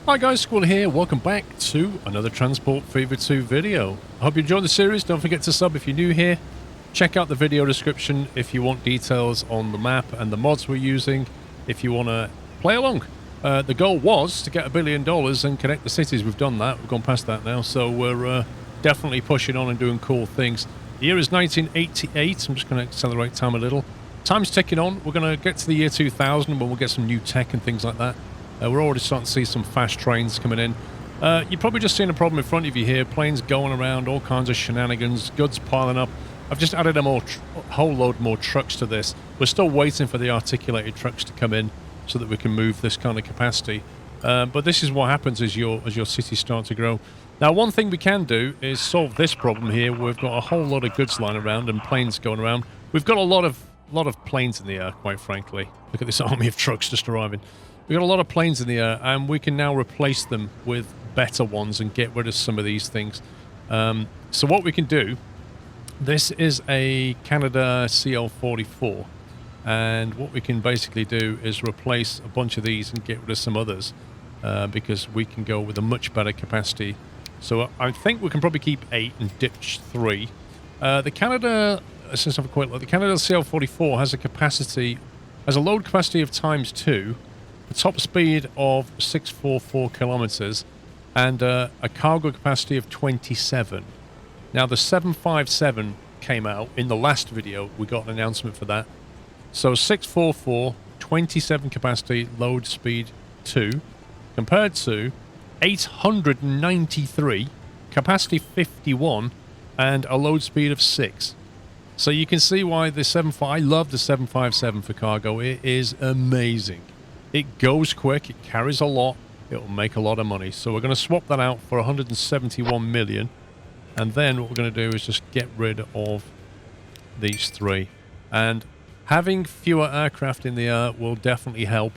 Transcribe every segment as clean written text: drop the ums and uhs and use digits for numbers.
Hi guys, Squall here. Welcome back to another Transport Fever 2 video. I hope you enjoyed the series. Don't forget to sub if you're new here. Check out the video description if you want details on the map and the mods we're using, if you want to play along. The goal was to get $1 billion and connect the cities. We've done that. We've gone past that now, so we're definitely pushing on and doing cool things. The year is 1988. I'm just going to accelerate time a little. Time's ticking on. We're going to get to the year 2000 when we'll get some new tech and things like that. We're already starting to see some fast trains coming in. You're probably just seeing a problem in front of you here. Planes going around, all kinds of shenanigans, goods piling up. I've just added a whole load more trucks to this. We're still waiting for the articulated trucks to come in so that we can move this kind of capacity. But this is what happens as your cities start to grow. Now, one thing we can do is solve this problem here. We've got a whole lot of goods lying around and planes going around. We've got a lot of planes in the air, quite frankly. Look at this army of trucks just arriving. We've got a lot of planes in the air, and we can now replace them with better ones and get rid of some of these things. So what we can do, this is a Canada CL44, and what we can basically do is replace a bunch of these and get rid of some others, because we can go with a much better capacity. So I think we can probably keep 8 and ditch 3. The Canada, since I've quite the Canada CL44 has a load capacity of ×2. A top speed of 644 kilometers and a cargo capacity of 27. Now the 757 came out in the last video. We got an announcement for that. So 644, 27 capacity, load speed 2, compared to 893, capacity 51, and a load speed of 6. So you can see why I love the 757 for cargo. It is amazing. It goes quick, it carries a lot, it'll make a lot of money. So we're going to swap that out for 171 million. And then what we're going to do is just get rid of these 3. And having fewer aircraft in the air will definitely help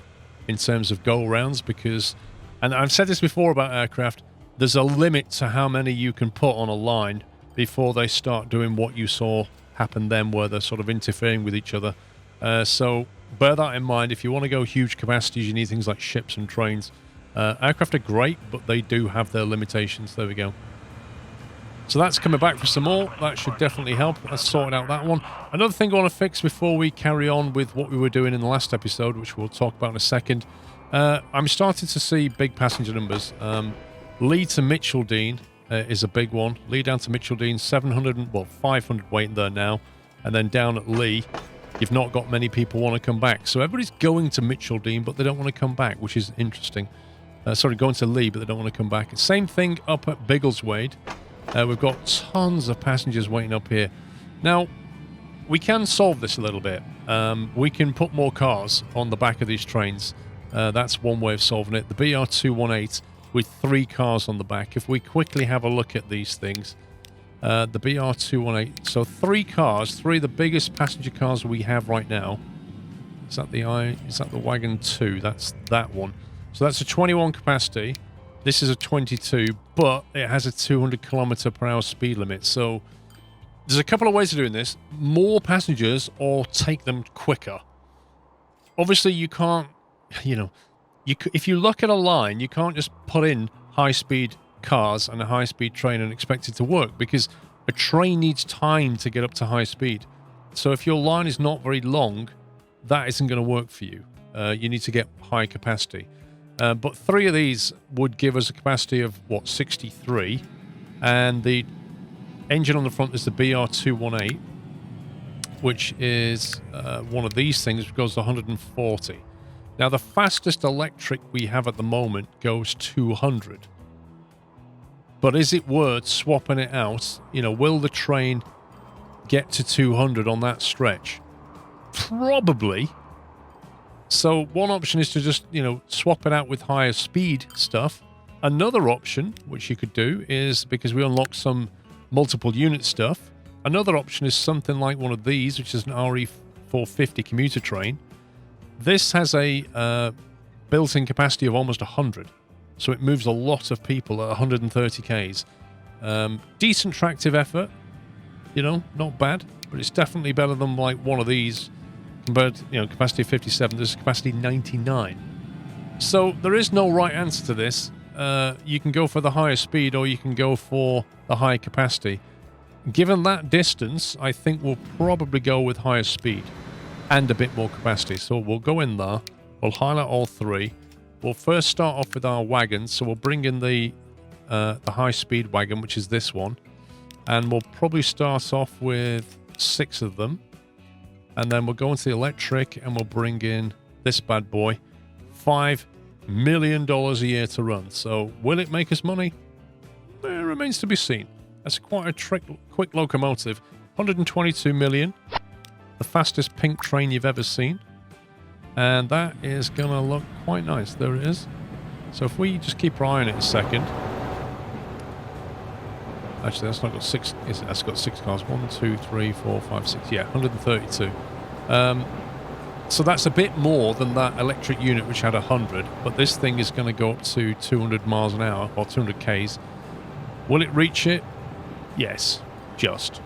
in terms of go-rounds because, and I've said this before about aircraft, there's a limit to how many you can put on a line before they start doing what you saw happen then, where they're sort of interfering with each other. So bear that in mind. If you want to go huge capacities, you need things like ships and trains. Aircraft are great, but they do have their limitations. There we go. So that's coming back for some more. That should definitely help. Let's sort out that one. Another thing I want to fix before we carry on with what we were doing in the last episode, which we'll talk about in a second. I'm starting to see big passenger numbers. Lee to Mitcheldean is a big one. Lee down to Mitcheldean, 500 waiting there now. And then down at Lee, you've not got many people want to come back. So everybody's going to Mitcheldean, but they don't want to come back, which is interesting. Going to Lee, but they don't want to come back. Same thing up at Biggleswade. We've got tons of passengers waiting up here. Now, we can solve this a little bit. We can put more cars on the back of these trains. That's one way of solving it. The BR218 with 3 cars on the back. If we quickly have a look at these things, the BR218. So 3 cars, 3 of the biggest passenger cars we have right now. Is that the Wagon 2? That's that one. So that's a 21 capacity. This is a 22, but it has a 200 kilometer per hour speed limit. So there's a couple of ways of doing this. More passengers or take them quicker. Obviously, you can't, if you look at a line, you can't just put in high-speed cars and a high-speed train and expect it to work because a train needs time to get up to high speed. So if your line is not very long, that isn't going to work for you. You need to get high capacity. But 3 of these would give us a capacity of, 63. And the engine on the front is the BR218, which is one of these things, which goes to 140. Now, the fastest electric we have at the moment goes 200. But is it worth swapping it out? Will the train get to 200 on that stretch? Probably. So one option is to just, swap it out with higher speed stuff. Another option, which you could do, is because we unlock some multiple unit stuff. Another option is something like one of these, which is an RE450 commuter train. This has a built-in capacity of almost 100. So it moves a lot of people at 130 Ks. Decent tractive effort. Not bad. But it's definitely better than like one of these. But, capacity 57, there's capacity 99. So there is no right answer to this. you can go for the higher speed or you can go for the higher capacity. Given that distance, I think we'll probably go with higher speed and a bit more capacity. So we'll go in there. We'll highlight all three. We'll first start off with our wagons. So we'll bring in the high-speed wagon, which is this one. And we'll probably start off with 6 of them. And then we'll go into the electric and we'll bring in this bad boy. $5 million a year to run. So will it make us money? It remains to be seen. That's quite a quick locomotive. 122 million. The fastest pink train you've ever seen. And that is going to look quite nice. There it is. So if we just keep our eye on it a second. Actually, that's not got 6. That's got 6 cars. 1, 2, 3, 4, 5, 6. Yeah, 132. So that's a bit more than that electric unit, which had 100. But this thing is going to go up to 200 miles an hour, or 200 Ks. Will it reach it? Yes, just.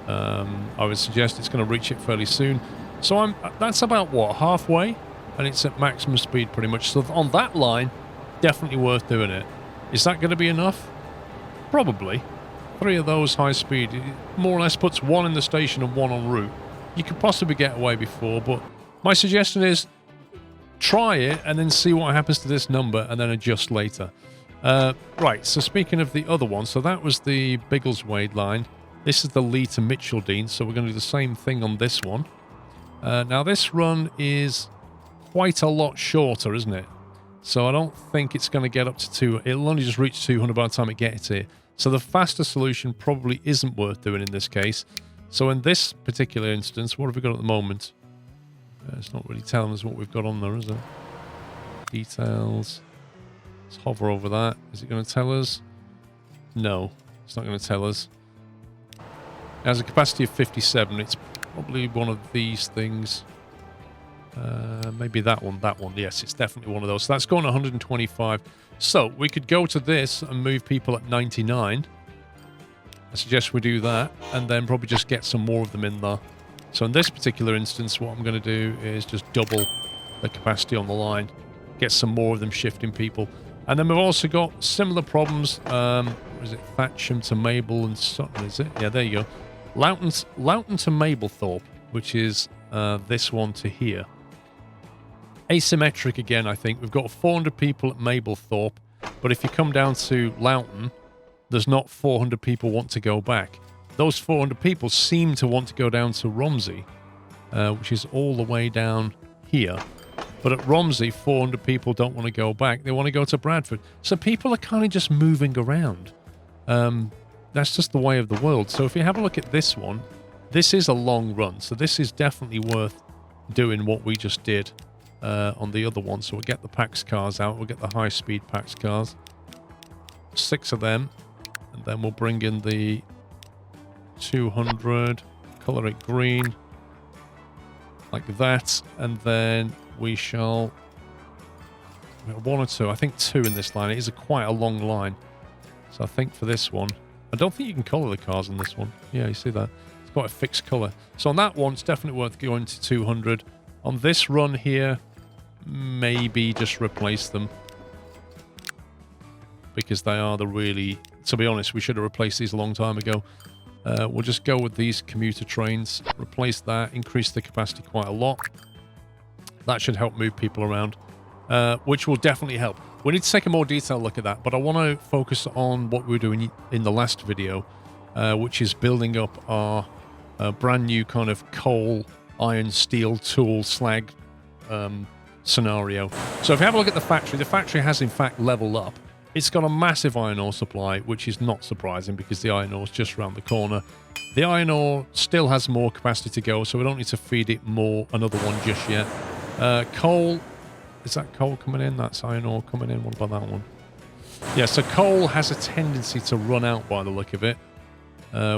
I would suggest it's going to reach it fairly soon. So that's about, what, halfway? And it's at maximum speed pretty much. So on that line, definitely worth doing it. Is that going to be enough? Probably. 3 of those high speed, it more or less puts 1 in the station and 1 en route. You could possibly get away before, but my suggestion is try it and then see what happens to this number and then adjust later. Right, so speaking of the other one, so that was the Biggleswade line. This is the Lee to Mitcheldean, so we're going to do the same thing on this one. Now this run is quite a lot shorter, isn't it? So I don't think it's going to get up to 2. It'll only just reach 200 by the time it gets here. So the faster solution probably isn't worth doing in this case. So in this particular instance, what have we got at the moment? It's not really telling us what we've got on there, is it? Details. Let's hover over that. Is it going to tell us? No, it's not going to tell us. It has a capacity of 57. It's probably one of these things. Maybe that one. Yes, it's definitely one of those. So that's going 125. So we could go to this and move people at 99. I suggest we do that and then probably just get some more of them in there. So in this particular instance, what I'm going to do is just double the capacity on the line, get some more of them shifting people. And then we've also got similar problems. What is it? Thatcham to Mabel and Sutton, is it? Yeah, there you go. Loughton to Mablethorpe, which is this one to here. Asymmetric again, I think. We've got 400 people at Mablethorpe, but if you come down to Loughton, there's not 400 people want to go back. Those 400 people seem to want to go down to Romsey, which is all the way down here. But at Romsey, 400 people don't want to go back. They want to go to Bradford. So people are kind of just moving around. That's just the way of the world. So if you have a look at this one, this is a long run. So this is definitely worth doing what we just did on the other one. So we'll get the PAX cars out. We'll get the high-speed PAX cars. 6 of them. And then we'll bring in the 200. Colour it green. Like that. And then we shall... 1 or 2. I think 2 in this line. It is quite a long line. So I think for this one... I don't think you can colour the cars in this one. Yeah, you see that? It's quite a fixed colour. So on that one, it's definitely worth going to 200. On this run here, maybe just replace them. Because they are the really... To be honest, we should have replaced these a long time ago. We'll just go with these commuter trains. Replace that. Increase the capacity quite a lot. That should help move people around. Which will definitely help. We need to take a more detailed look at that, but I want to focus on what we were doing in the last video, which is building up our brand new kind of coal, iron, steel, tool, slag scenario. So if you have a look at the factory has in fact leveled up. It's got a massive iron ore supply, which is not surprising because the iron ore is just around the corner. The iron ore still has more capacity to go, so we don't need to feed it another one just yet. Coal... Is that coal coming in? That's iron ore coming in. What about that one? Yeah, so coal has a tendency to run out by the look of it,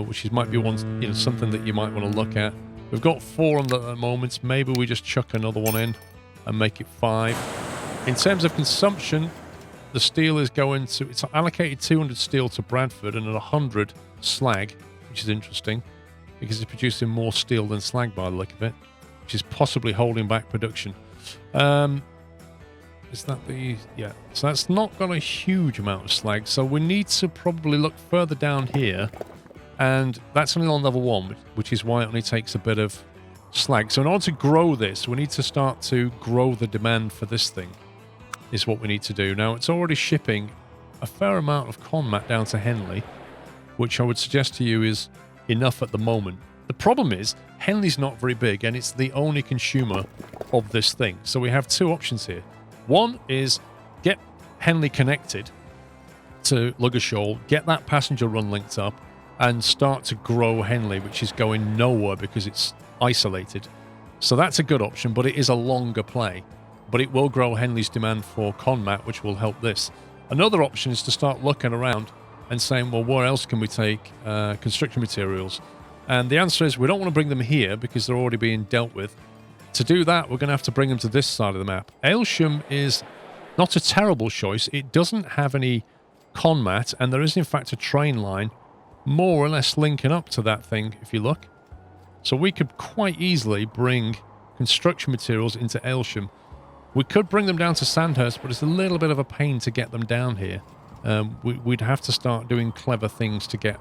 which might be something that you might want to look at. We've got 4 on the moment. Maybe we just chuck another one in and make it 5. In terms of consumption, the steel is going to... It's allocated 200 steel to Bradford and 100 slag, which is interesting because it's producing more steel than slag by the look of it, which is possibly holding back production. Is that the... Yeah. So that's not got a huge amount of slag. So we need to probably look further down here. And that's only on level 1, which is why it only takes a bit of slag. So in order to grow this, we need to start to grow the demand for this thing, is what we need to do. Now, it's already shipping a fair amount of conmat down to Henley, which I would suggest to you is enough at the moment. The problem is, Henley's not very big, and it's the only consumer of this thing. So we have two options here. One is get Henley connected to Luggershoal, get that passenger run linked up, and start to grow Henley, which is going nowhere because it's isolated. So that's a good option, but it is a longer play. But it will grow Henley's demand for conmat, which will help this. Another option is to start looking around and saying, well, where else can we take construction materials? And the answer is we don't want to bring them here because they're already being dealt with. To do that, we're going to have to bring them to this side of the map. Aylsham is not a terrible choice. It doesn't have any conmat, and there is, in fact, a train line more or less linking up to that thing, if you look. So we could quite easily bring construction materials into Aylsham. We could bring them down to Sandhurst, but it's a little bit of a pain to get them down here. We'd have to start doing clever things to get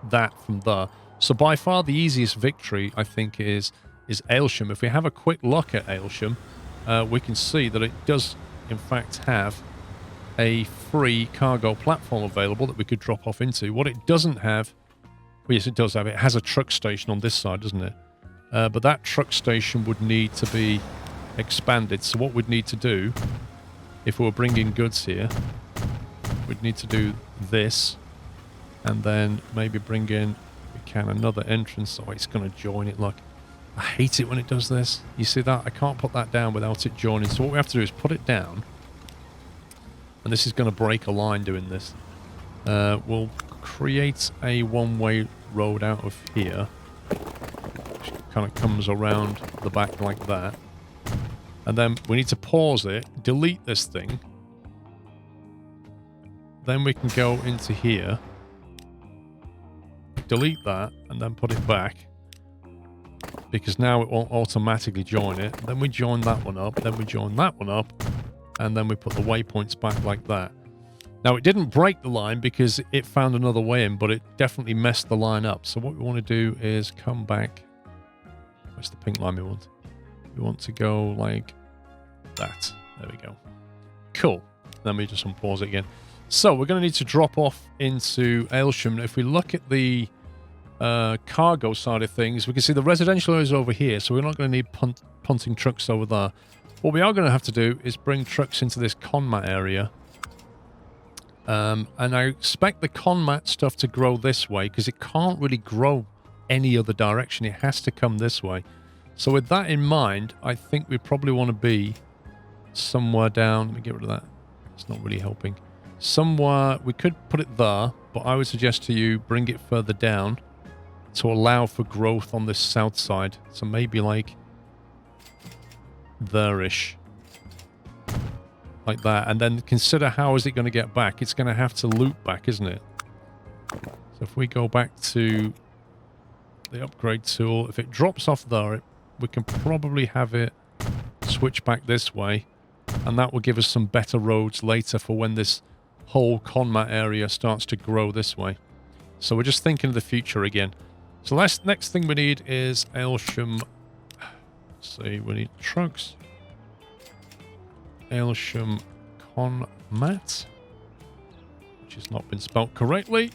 that from there. So by far the easiest victory, I think, is Aylsham. If we have a quick look at Aylsham, we can see that it does, in fact, have a free cargo platform available that we could drop off into. What it doesn't have... Well, yes, it does have. It has a truck station on this side, doesn't it? But that truck station would need to be expanded. So what we'd need to do, if we were bringing goods here, we'd need to do this, and then maybe bring in, if we can, another entrance. Oh, it's going to join it. Look, I hate it when it does this. You see that? I can't put that down without it joining. So what we have to do is put it down, and this is going to break a line doing this. We'll create a one-way road out of here, which kind of comes around the back like that. And then we need to pause it, delete this thing. Then we can go into here, delete that, and then put it back. Because now it won't automatically join it. Then we join that one up, then we join that one up, and then we put the waypoints back like that. Now, it didn't break the line because it found another way in, but it definitely messed the line up. So what we want to do is come back. Where's the pink line we want? We want to go like that. There we go. Cool. Let me just unpause it again. So we're going to need to drop off into Aylsham. If we look at the cargo side of things, we can see the residential area is over here, so we're not going to need punting trucks over there. What we are going to have to do is bring trucks into this conmat area. And I expect the conmat stuff to grow this way because it can't really grow any other direction. It has to come this way. So with that in mind, I think we probably want to be somewhere down. Let me get rid of that. It's not really helping. Somewhere, we could put it there, but I would suggest to you bring it further down to allow for growth on this south side. So maybe like there-ish. Like that, and then consider how is it going to get back. It's going to have to loop back, isn't it? So if we go back to the upgrade tool, if it drops off there, we can probably have it switch back this way, and that will give us some better roads later for when this whole conmat area starts to grow this way. So we're just thinking of the future again. So next thing we need is Aylsham. Let's see, we need trucks. Aylsham conmat, which has not been spelt correctly.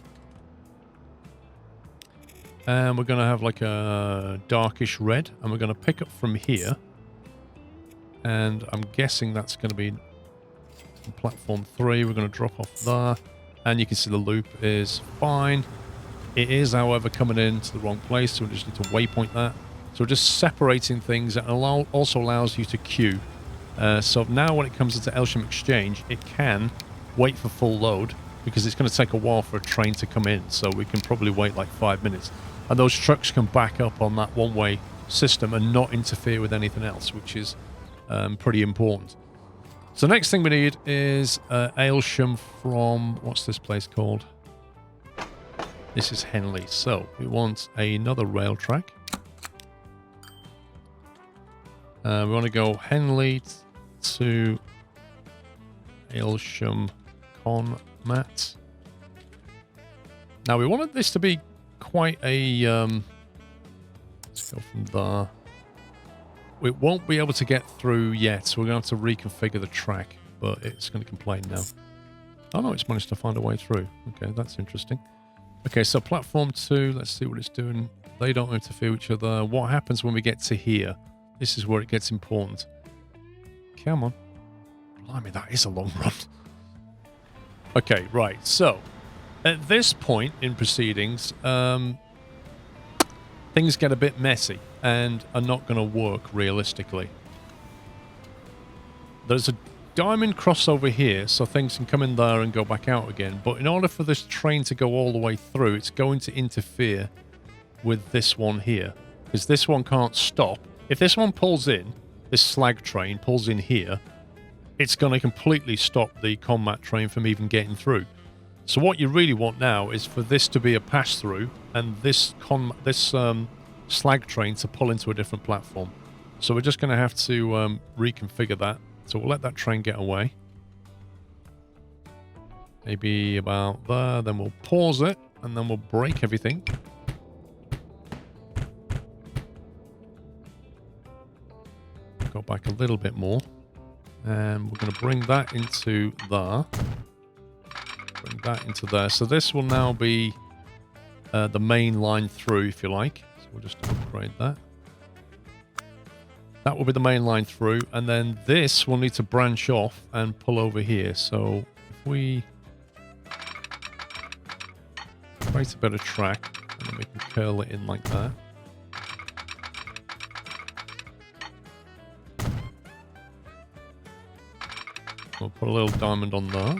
And we're going to have like a darkish red, and we're going to pick up from here. And I'm guessing that's going to be on platform 3. We're going to drop off there, and you can see the loop is fine. It is, however, coming into the wrong place, so we just need to waypoint that. So we're just separating things, and also allows you to queue. So now when it comes into Aylsham Exchange, it can wait for full load because it's going to take a while for a train to come in. So we can probably wait like 5 minutes. And those trucks can back up on that one-way system and not interfere with anything else, which is pretty important. So next thing we need is Aylsham from... What's this place called? This is Henley. So we want another rail track. We want to go Henley to Aylsham Commat. Now we wanted this to be quite a... let's go from there. We won't be able to get through yet, so we're going to have to reconfigure the track, but it's going to complain now. Oh no, it's managed to find a way through. Okay, that's interesting. Okay, so platform 2, let's see what it's doing. They don't interfere with each other. What happens when we get to here? This is where it gets important. Come on. Blimey, that is a long run. Okay, right, so at this point in proceedings, things get a bit messy and are not going to work realistically. There's a diamond crossover here, so things can come in there and go back out again. But in order for this train to go all the way through, it's going to interfere with this one here. Because this one can't stop. If this one pulls in, this slag train pulls in here, it's going to completely stop the combat train from even getting through. So what you really want now is for this to be a pass-through and this slag train to pull into a different platform. So we're just going to have to reconfigure that. So we'll let that train get away. Maybe about there. Then we'll pause it and then we'll brake everything. Go back a little bit more. And we're going to bring that into there. Bring that into there. So this will now be the main line through, if you like. So we'll just upgrade that. That will be the main line through. And then this will need to branch off and pull over here. So if we create a better track, and then we can curl it in like that. We'll put a little diamond on there.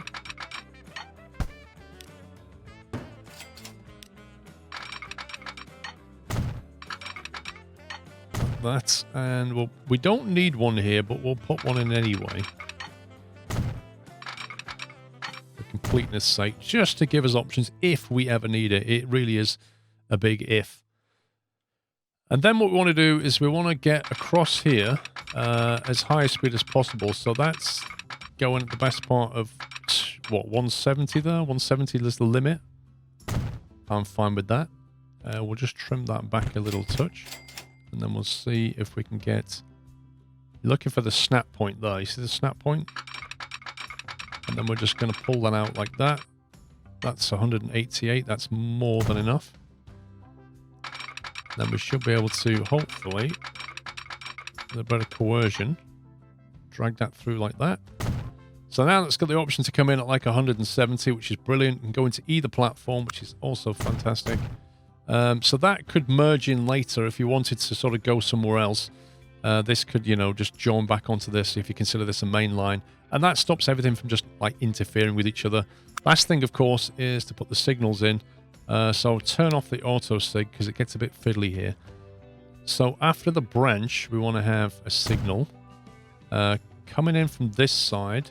That, and we don't need one here, but we'll put one in anyway. For completeness sake, just to give us options if we ever need it. It really is a big if. And then what we want to do is we want to get across here as high a speed as possible. So that's going at the best part of, what, 170 there? 170 is the limit. I'm fine with that. We'll just trim that back a little touch. And then we'll see if we can get... Looking for the snap point there. You see the snap point? And then we're just going to pull that out like that. That's 188. That's more than enough. Then we should be able to, hopefully, with a bit of coercion, drag that through like that. So now it's got the option to come in at like 170, which is brilliant, and go into either platform, which is also fantastic. So that could merge in later if you wanted to sort of go somewhere else. This could, you know, just join back onto this if you consider this a main line. And that stops everything from just like interfering with each other. Last thing, of course, is to put the signals in. So turn off the auto sig because it gets a bit fiddly here. So after the branch, we want to have a signal. Coming in from this side,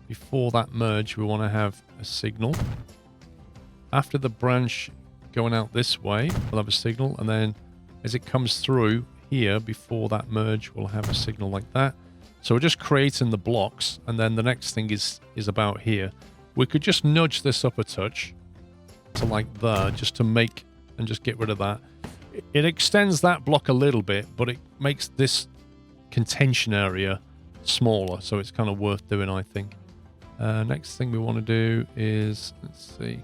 before that merge, we want to have a signal. After the branch going out this way, we'll have a signal. And then as it comes through here, before that merge, we'll have a signal like that. So we're just creating the blocks. And then the next thing is about here. We could just nudge this up a touch to like there, just to make and just get rid of that. It extends that block a little bit, but it makes this contention area smaller, so it's kind of worth doing, I think. Next thing we want to do is, let's see,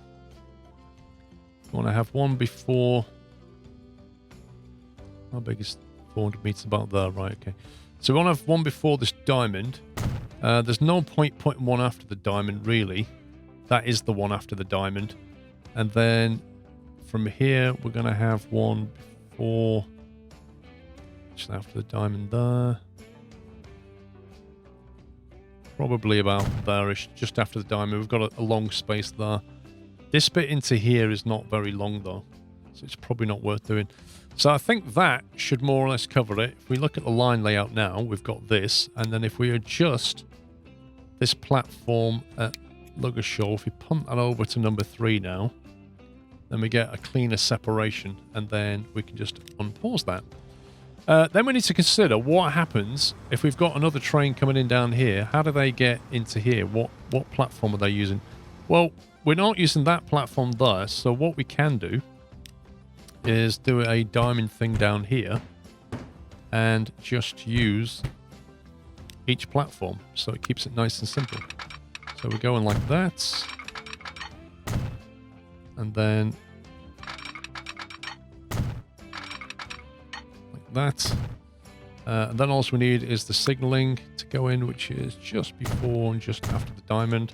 we want to have one before, how big is 400 meters? About there, right? Okay, so we want to have one before this diamond. There's no point putting one after the diamond, really. That is the one after the diamond. And then from here, we're going to have one before, just after the diamond there. Probably about there-ish, just after the diamond. We've got a long space there. This bit into here is not very long, though, so it's probably not worth doing. So I think that should more or less cover it. If we look at the line layout now, we've got this. And then if we adjust this platform at Luggershaw, if we punt that over to number 3 now, then we get a cleaner separation, and then we can just unpause that. Then we need to consider what happens if we've got another train coming in down here. How do they get into here? What platform are they using? Well, we're not using that platform there, so what we can do is do a diamond thing down here and just use each platform, so it keeps it nice and simple. So we're going like that, and then like that. And then all we need is the signaling to go in, which is just before and just after the diamond.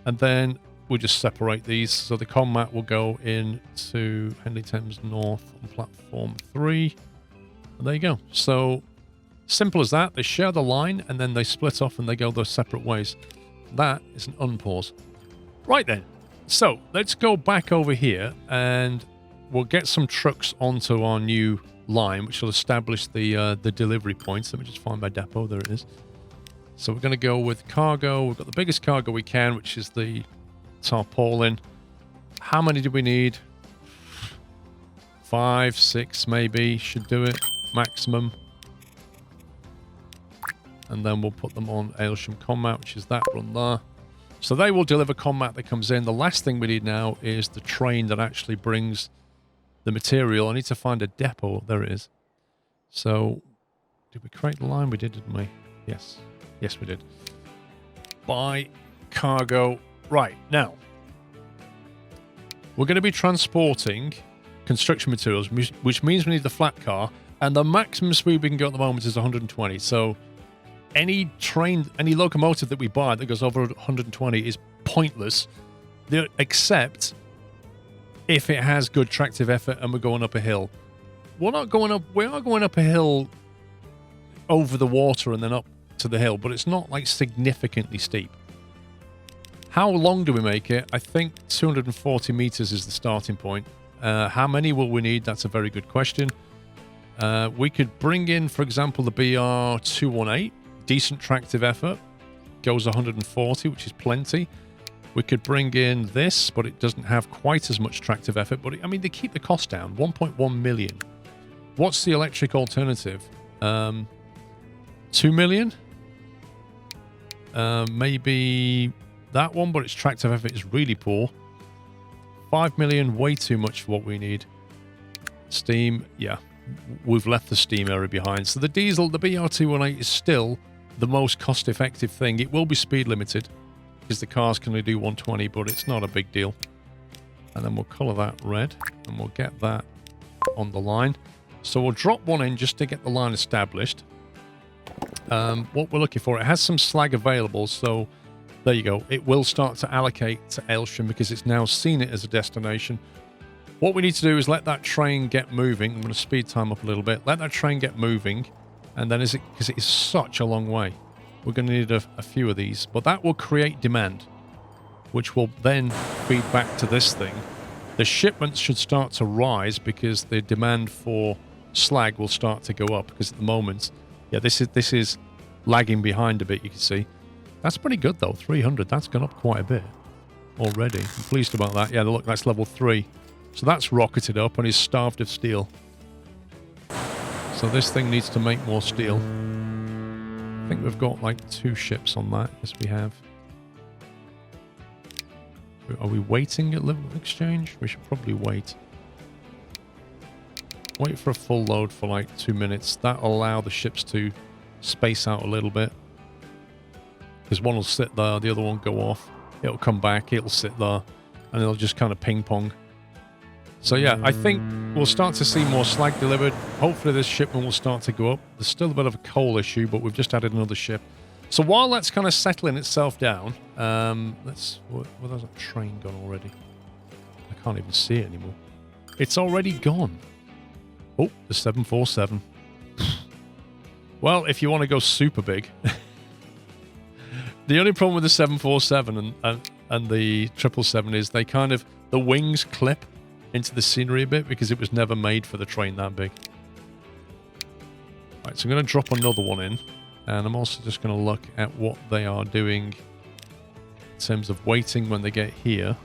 And then we'll just separate these. So the commat will go into Henley Thames North on platform 3. And there you go. So simple as that. They share the line and then they split off and they go their separate ways. That is an unpause. Right then. So let's go back over here and we'll get some trucks onto our new line, which will establish the delivery points. Let me just find my depot. There it is. So we're going to go with cargo. We've got the biggest cargo we can, which is the tarpaulin. How many do we need? 5, 6 maybe should do it maximum. And then we'll put them on Aylsham Commat, which is that run there. So they will deliver commat that comes in. The last thing we need now is the train that actually brings the material. I need to find a depot. There it is. So, did we create the line? We did, didn't we? Yes. Yes, we did. Buy cargo. Right, now, we're going to be transporting construction materials, which means we need the flat car, and the maximum speed we can go at the moment is 120. So, any train, any locomotive that we buy that goes over 120 is pointless, except if it has good tractive effort and we're going up a hill. We are going up a hill over the water and then up to the hill, but it's not like significantly steep. How long do we make it? I think 240 meters is the starting point. How many will we need? That's a very good question. We could bring in, for example, the BR218, decent tractive effort, goes 140, which is plenty. We could bring in this, but it doesn't have quite as much tractive effort. But I mean, they keep the cost down. 1.1 million. What's the electric alternative? 2 million? Maybe that one, but its tractive effort is really poor. 5 million, way too much for what we need. Steam, yeah, we've left the steam area behind. So the diesel, the BR218 is still the most cost-effective thing. It will be speed limited, because the cars can only do 120, but it's not a big deal. And then we'll colour that red, and we'll get that on the line. So we'll drop one in just to get the line established. What we're looking for, it has some slag available, so there you go. It will start to allocate to Aylsham because it's now seen it as a destination. What we need to do is let that train get moving. I'm going to speed time up a little bit. Let that train get moving, and then because it is such a long way, we're going to need a few of these, but that will create demand, which will then feed back to this thing. The shipments should start to rise because the demand for slag will start to go up, because at the moment, yeah, this is lagging behind a bit, you can see. That's pretty good though, 300. That's gone up quite a bit already. I'm pleased about that. Yeah, look, that's level 3. So that's rocketed up and is starved of steel. So this thing needs to make more steel. I think we've got like 2 ships on that. Yes, we have. Are we waiting at level exchange? We should probably wait. Wait for a full load for like 2 minutes. That'll allow the ships to space out a little bit. Because one will sit there, the other one will go off. It'll come back, it'll sit there, and it'll just kind of ping pong. So yeah, I think we'll start to see more slag delivered. Hopefully this shipment will start to go up. There's still a bit of a coal issue, but we've just added another ship. So while that's kind of settling itself down, well, there's a train gone already. I can't even see it anymore. It's already gone. Oh, the 747. Well, if you want to go super big. The only problem with the 747 and the 777 is they kind of, the wings clip into the scenery a bit because it was never made for the train that big. Right, so I'm going to drop another one in, and I'm also just going to look at what they are doing in terms of waiting when they get here.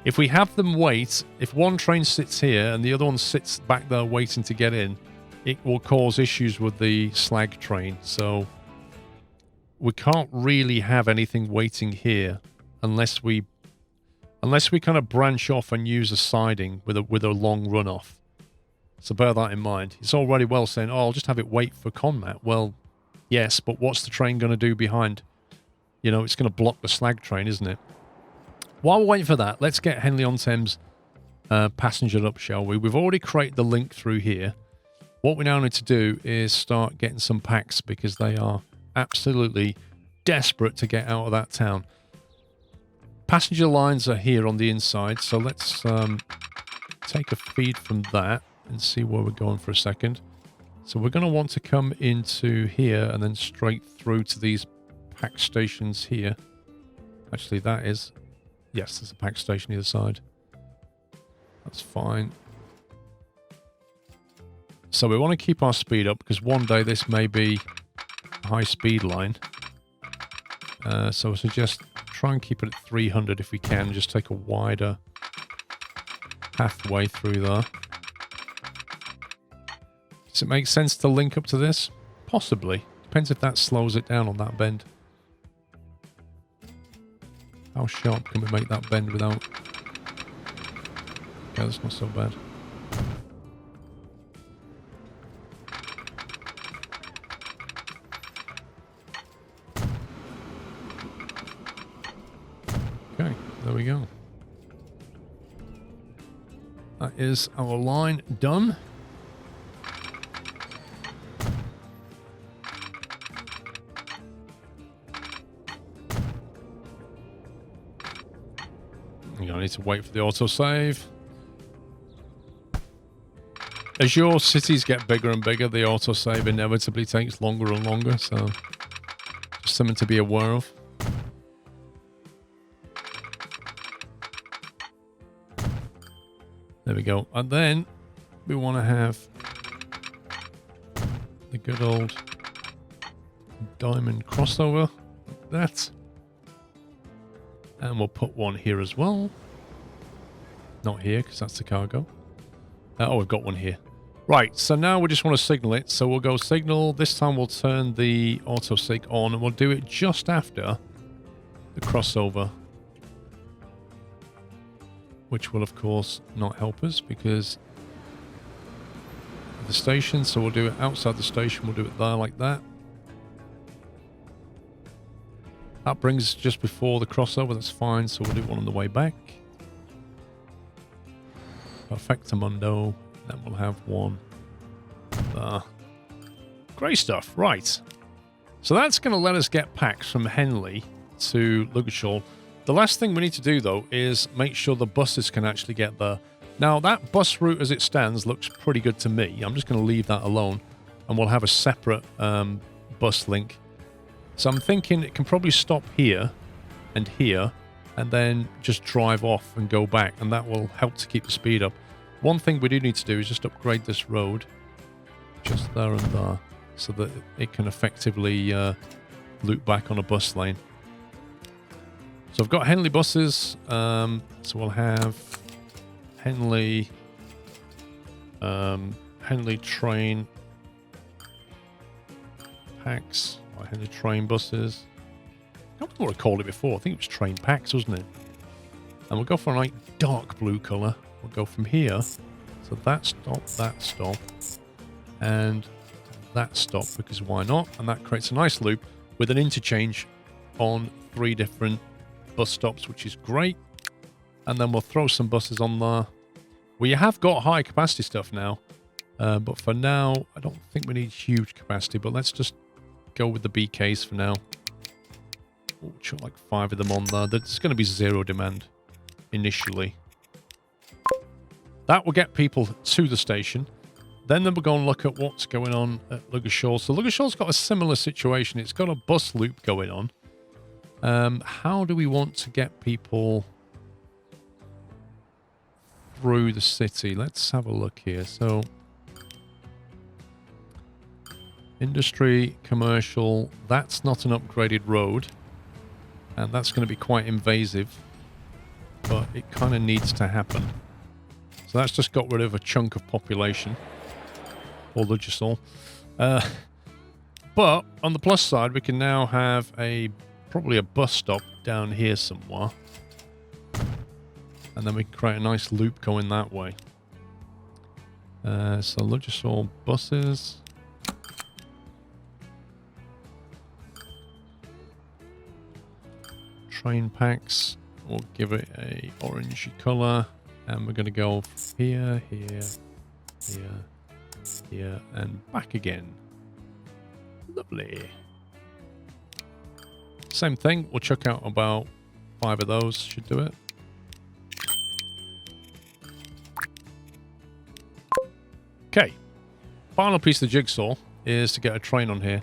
If we have them wait, if one train sits here and the other one sits back there waiting to get in, it will cause issues with the slag train. So we can't really have anything waiting here unless we kind of branch off and use a siding with a long runoff. So bear that in mind. It's already well saying, oh, I'll just have it wait for Conmat. Well, yes, but what's the train going to do behind? You know, it's going to block the slag train, isn't it? While we're waiting for that, let's get Henley-on-Thames passenger up, shall we? We've already created the link through here. What we now need to do is start getting some packs because they are absolutely desperate to get out of that town. Passenger lines are here on the inside, so let's take a feed from that and see where we're going for a second. So we're going to want to come into here and then straight through to these pack stations here. Actually, that is... Yes, there's a pack station either side. That's fine. So we want to keep our speed up because one day this may be a high speed line. So I suggest try and keep it at 300 if we can. Just take a wider pathway through there. Does it make sense to link up to this? Possibly. Depends if that slows it down on that bend. How sharp can we make that bend without... Okay, that's not so bad. Okay, there we go. That is our line done. I need to wait for the autosave. As your cities get bigger and bigger, the autosave inevitably takes longer and longer, so just something to be aware of. There we go. And then we want to have the good old diamond crossover like that. And we'll put one here as well. Not here, because that's the cargo. Oh, we've got one here. Right, so now we just want to signal it. So we'll go signal. This time we'll turn the autosig on, and we'll do it just after the crossover. Which will, of course, not help us, because of the station. So we'll do it outside the station. We'll do it there like that. That brings us just before the crossover. That's fine. So we'll do one on the way back. Perfectamundo. Then we'll have one there. Great stuff. Right. So that's going to let us get packs from Henley to Ludgershall. The last thing we need to do, though, is make sure the buses can actually get there. Now, that bus route as it stands looks pretty good to me. I'm just going to leave that alone. And we'll have a separate bus link. So I'm thinking it can probably stop here and here and then just drive off and go back, and that will help to keep the speed up. One thing we do need to do is just upgrade this road just there and there so that it can effectively loop back on a bus lane. So I've got Henley buses, so we'll have Henley train packs. Henley train buses. I don't know what I called it before. I think it was train packs, wasn't it? And we'll go for a like dark blue colour. We'll go from here. So that stop, and that stop, because why not? And that creates a nice loop with an interchange on 3 different bus stops, which is great. And then we'll throw some buses on there. We have got high capacity stuff now. But for now, I don't think we need huge capacity, but let's just go with the BKs for now. We'll chuck like 5 of them on there. There's going to be 0 demand initially. That will get people to the station. Then we'll go and look at what's going on at Ludgershall. So Ludgershall's got a similar situation. It's got a bus loop going on. How do we want to get people through the city? Let's have a look here. So industry, commercial, that's not an upgraded road. And that's going to be quite invasive. but it kind of needs to happen. So that's just got rid of a chunk of population. Or Ludgersoll. But on the plus side, we can now have probably a bus stop down here somewhere. And then we can create a nice loop going that way. So Ludgersoll buses. Train packs. We'll give it a orangey colour. And we're going to go here, here, here, here, and back again. Lovely. Same thing. We'll chuck out about 5 of those. Should do it. Okay. Final piece of the jigsaw is to get a train on here.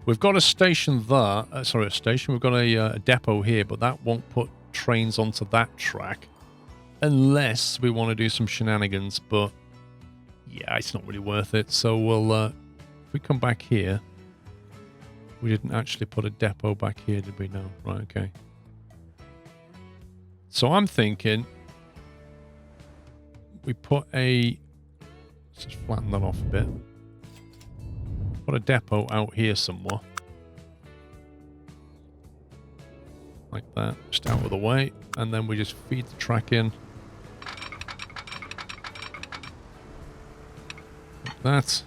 We've got a station there. Sorry, a station. We've got a depot here, but that won't put trains onto that track. Unless we want to do some shenanigans, but yeah, it's not really worth it. So we'll, if we come back here, we didn't actually put a depot back here, did we? No. Right, okay. So I'm thinking we put let's just flatten that off a bit. Put a depot out here somewhere. Like that, just out of the way. And then we just feed the track in. Like that.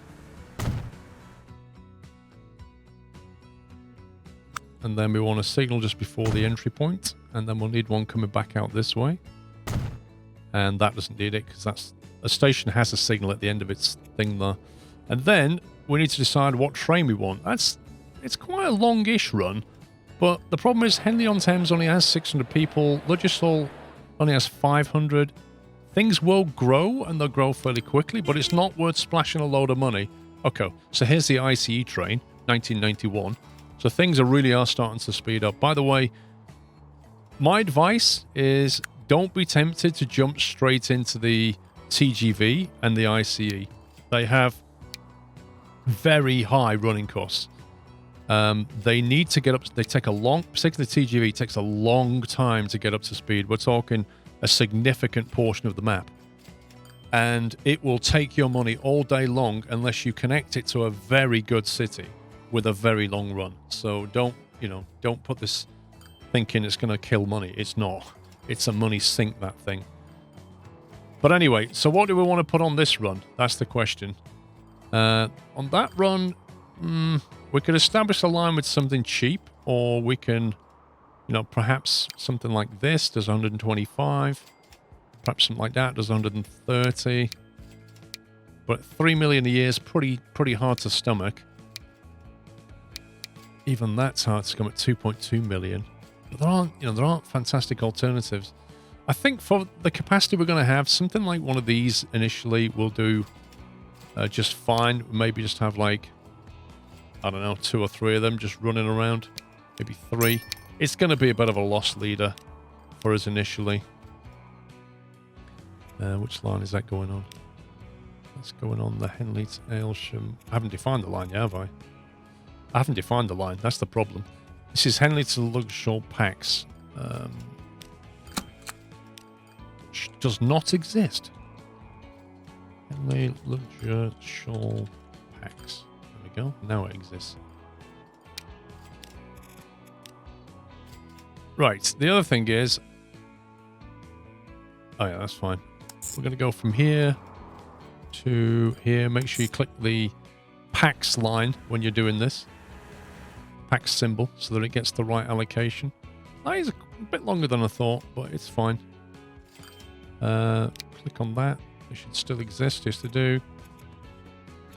And then we want a signal just before the entry point. And then we'll need one coming back out this way. And that doesn't need it because a station has a signal at the end of its thing there. And then we need to decide what train we want. It's quite a longish run. But the problem is Henley-on-Thames only has 600 people. Ludgersoll only has 500. Things will grow, and they'll grow fairly quickly, but it's not worth splashing a load of money. Okay, so here's the ICE train, 1991. So things really are starting to speed up. By the way, my advice is don't be tempted to jump straight into the TGV and the ICE. They have very high running costs. They need to get up. They take particularly the TGV takes a long time to get up to speed. We're talking a significant portion of the map. And it will take your money all day long unless you connect it to a very good city with a very long run. So don't put this thinking it's going to kill money. It's not. It's a money sink, that thing. But anyway, so what do we want to put on this run? That's the question. On that run, we could establish a line with something cheap, or we can, perhaps something like this does 125. Perhaps something like that does 130. But 3 million a year is pretty hard to stomach. Even that's hard to come at 2.2 million. But there aren't fantastic alternatives. I think for the capacity we're going to have, something like one of these initially will do just fine. Maybe just have like, I don't know, 2 or 3 of them just running around. Maybe 3. It's going to be a bit of a loss leader for us initially. Which line is that going on? That's going on the Henley to Aylsham. I haven't defined the line yet, have I? I haven't defined the line. That's the problem. This is Henley to Ludgersoll Pax. Which does not exist. Henley Ludgersoll Pax. There we go. Now it exists. Right. The other thing is... Oh yeah, that's fine. We're going to go from here to here. Make sure you click the PAX line when you're doing this. PAX symbol, so that it gets the right allocation. That is a bit longer than I thought, but it's fine. Click on that. It should still exist. Just to do.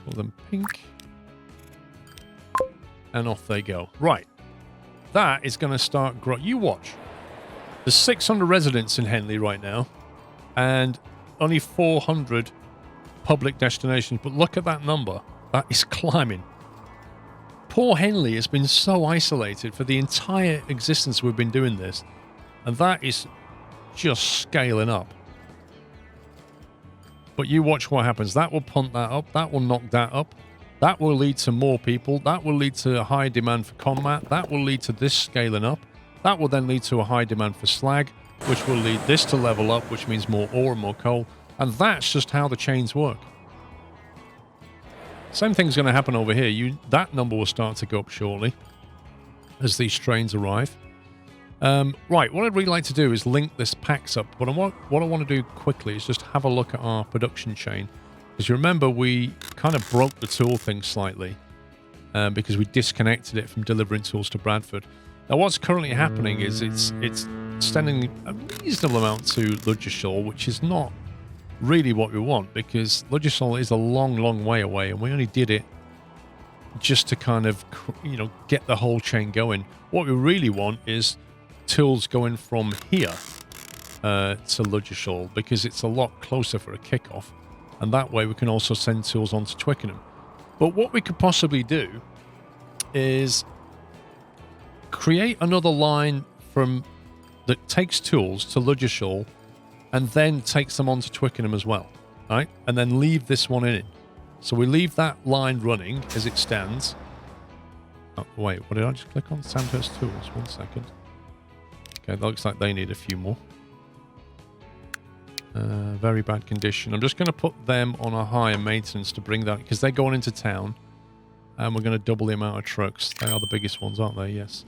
Call them pink. And off they go. Right. That is going to start growing. You watch. There's 600 residents in Henley right now. And only 400 public destinations. But look at that number. That is climbing. Poor Henley has been so isolated for the entire existence we've been doing this. And that is just scaling up. But you watch what happens. That will punt that up. That will knock that up. That will lead to more people. That will lead to a high demand for combat. That will lead to this scaling up. That will then lead to a high demand for slag. which will lead this to level up, which means more ore and more coal. And that's just how the chains work. Same thing's going to happen over here. That number will start to go up shortly as these trains arrive. Right, what I'd really like to do is link this packs up. But what I want to do quickly is just have a look at our production chain. Because you remember we kind of broke the tool thing slightly because we disconnected it from delivering tools to Bradford. Now what's currently happening is it's sending a reasonable amount to Ludgershall, which is not really what we want because Ludgershall is a long, long way away and we only did it just to kind of, get the whole chain going. What we really want is tools going from here to Ludgershall because it's a lot closer for a kickoff, and that way we can also send tools on to Twickenham. But what we could possibly do is create another line that takes tools to Ludgershall and then takes them on to Twickenham as well, right? And then leave this one in. So we leave that line running as it stands. Oh, wait, what did I just click on? Sandhurst Tools, 1 second. Okay, that looks like they need a few more. Very bad condition. I'm just going to put them on a higher maintenance to bring that, because they're going into town, and we're going to double the amount of trucks. They are the biggest ones, aren't they? Yes.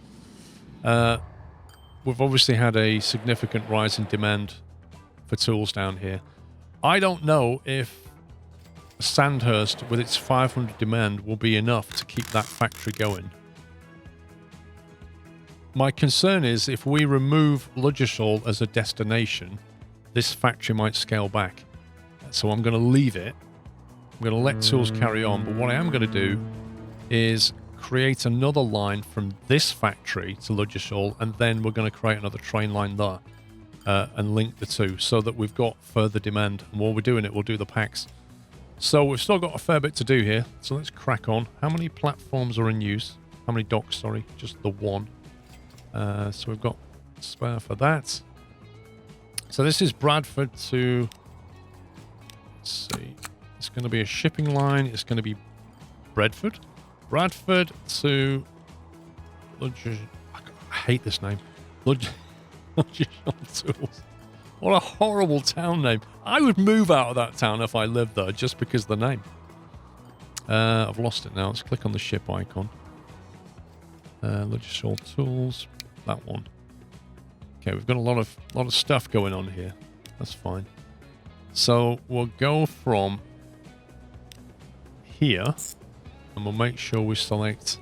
We've obviously had a significant rise in demand for tools down here. I don't know if Sandhurst, with its 500 demand, will be enough to keep that factory going. My concern is if we remove Ludgershall as a destination, this factory might scale back. So I'm going to leave it. I'm going to let tools carry on. But what I am going to do is create another line from this factory to Ludgershall, and then we're going to create another train line there and link the two so that we've got further demand. And while we're doing it, we'll do the packs. So we've still got a fair bit to do here. So let's crack on. How many platforms are in use? How many docks, sorry? Just the one. So we've got spare for that. So this is Bradford to... Let's see. It's going to be a shipping line. It's going to be Bradford. Bradford to... I hate this name. Ludgershall Tools. What a horrible town name. I would move out of that town if I lived there just because of the name. I've lost it now. Let's click on the ship icon. Ludgershall Tools. That one. Okay, we've got a lot of stuff going on here. That's fine. So we'll go from here, and we'll make sure we select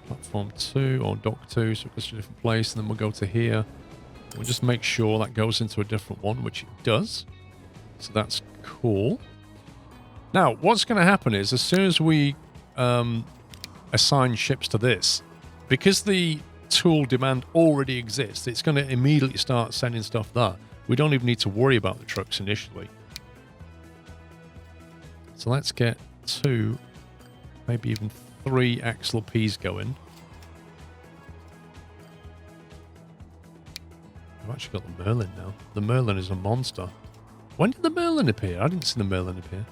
platform 2 or dock 2, so it goes to a different place, and then we'll go to here. We'll just make sure that goes into a different one, which it does. So that's cool. Now, what's going to happen is, as soon as we assign ships to this, because the tool demand already exists, it's going to immediately start sending stuff there. We don't even need to worry about the trucks initially. So let's get 2, maybe even 3 Axle Ps going. I've actually got the Merlin now. The Merlin is a monster. When did the Merlin appear? I didn't see the Merlin appear.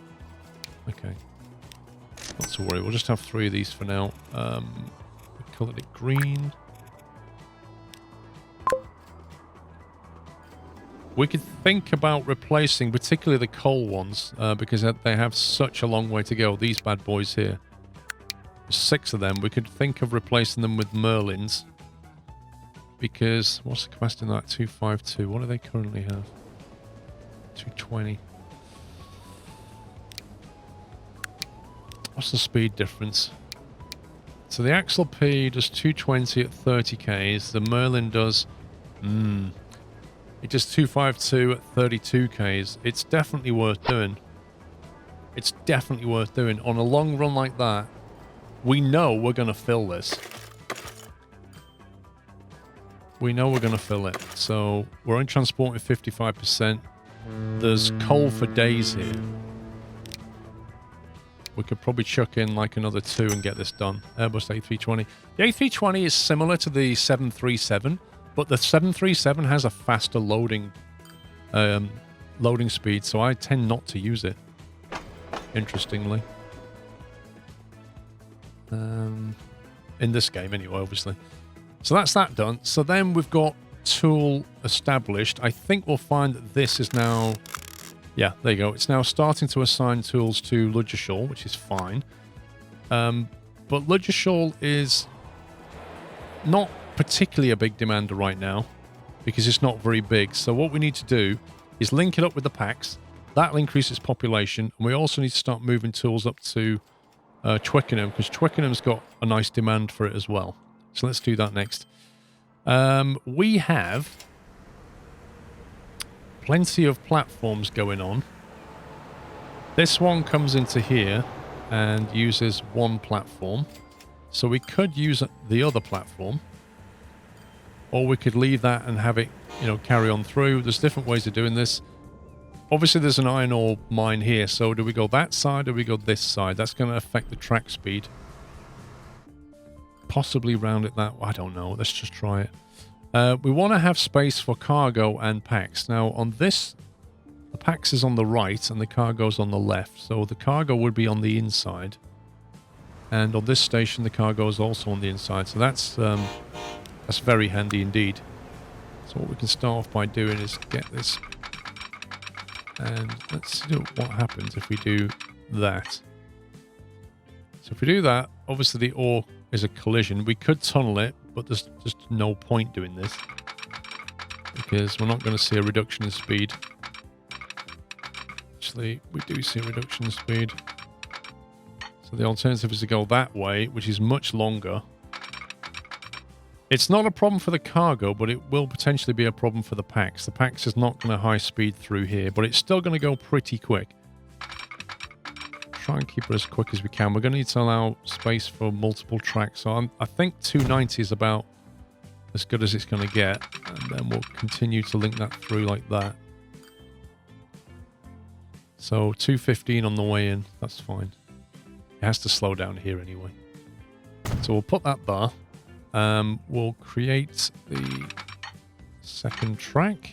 Okay. Not to worry. We'll just have 3 of these for now. We colored it green. We could think about replacing particularly the coal ones because they have such a long way to go. These bad boys here. 6 of them. We could think of replacing them with Merlins. Because, what's the capacity in that? 252. What do they currently have? 220. What's the speed difference? So the Axle P does 220 at 30 Ks. The Merlin does... it does 252 at 32 Ks. It's definitely worth doing. It's definitely worth doing. On a long run like that, we know we're going to fill this. We know we're going to fill it. So we're only transporting 55%. There's coal for days here. We could probably chuck in like another 2 and get this done. Airbus A320. The A320 is similar to the 737, but the 737 has a faster loading speed, so I tend not to use it, interestingly. In this game anyway, obviously. So that's that done. So then we've got tool established. I think we'll find that this is now... Yeah, there you go. It's now starting to assign tools to Ludgershall, which is fine. But Ludgershall is not particularly a big demander right now because it's not very big. So what we need to do is link it up with the packs. That'll increase its population. And we also need to start moving tools up to Twickenham, because Twickenham's got a nice demand for it as well. So let's do that next. We have plenty of platforms going on. This one comes into here and uses one platform. So we could use the other platform, or we could leave that and have it, you know, carry on through. There's different ways of doing this. Obviously, there's an iron ore mine here. So do we go that side or do we go this side? That's going to affect the track speed. Possibly round it that way. I don't know. Let's just try it. We want to have space for cargo and packs. Now, on this, the packs is on the right and the cargo's on the left. So the cargo would be on the inside. And on this station, the cargo is also on the inside. So that's very handy indeed. So what we can start off by doing is get this. And let's see what happens if we do that. So if we do that, obviously the ore is a collision. We could tunnel it, but there's just no point doing this because we're not going to see a reduction in speed. Actually, we do see a reduction in speed. So the alternative is to go that way, which is much longer. It's not a problem for the cargo, but it will potentially be a problem for the packs. The packs is not going to high speed through here, but it's still going to go pretty quick. Try and keep it as quick as we can. We're going to need to allow space for multiple tracks. So I think 290 is about as good as it's going to get. And then we'll continue to link that through like that. So 215 on the way in. That's fine. It has to slow down here anyway. So we'll put that there. We'll create the second track.